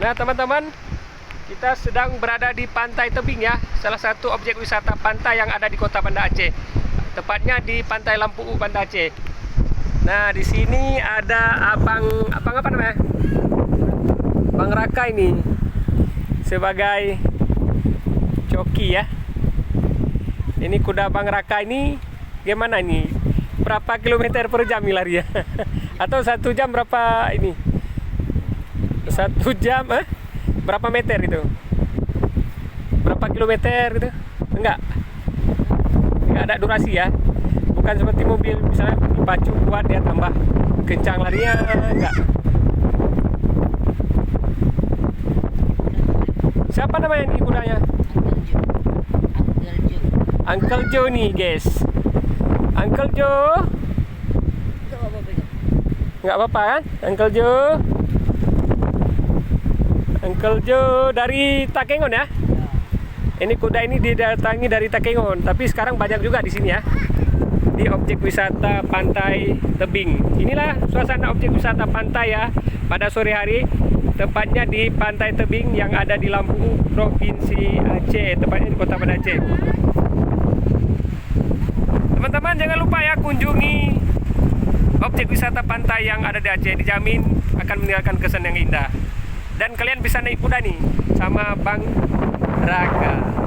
Nah teman-teman, kita sedang berada di Pantai Tebing ya, salah satu objek wisata pantai yang ada di Kota Banda Aceh. Tepatnya di Pantai Lampu Banda Aceh. Nah di sini ada abang apa namanya? Bang Raka ini sebagai joki ya. Ini kuda Bang Raka ini gimana ini? Berapa kilometer per jam lari ya? Atau 1 jam berapa ini? 1 jam berapa meter itu? Berapa kilometer gitu? Enggak ada durasi ya. Bukan seperti mobil misalnya dipacu kuat dia tambah kencang larinya, enggak. Siapa namanya ini kudanya? Uncle Joe nih guys. Uncle Joe. Enggak apa-apa kan? Uncle Joe. Uncle Joe dari Takengon ya? Ini kuda ini didatangi dari Takengon, tapi sekarang banyak juga di sini ya. Di objek wisata Pantai Tebing. Inilah suasana objek wisata pantai ya pada sore hari, tepatnya di Pantai Tebing yang ada di Lampu, Provinsi Aceh, tepatnya di Kota Banda Aceh. Teman-teman jangan lupa ya kunjungi objek wisata pantai yang ada di Aceh, dijamin akan meninggalkan kesan yang indah. Dan kalian bisa naik kuda nih sama Bang Raka.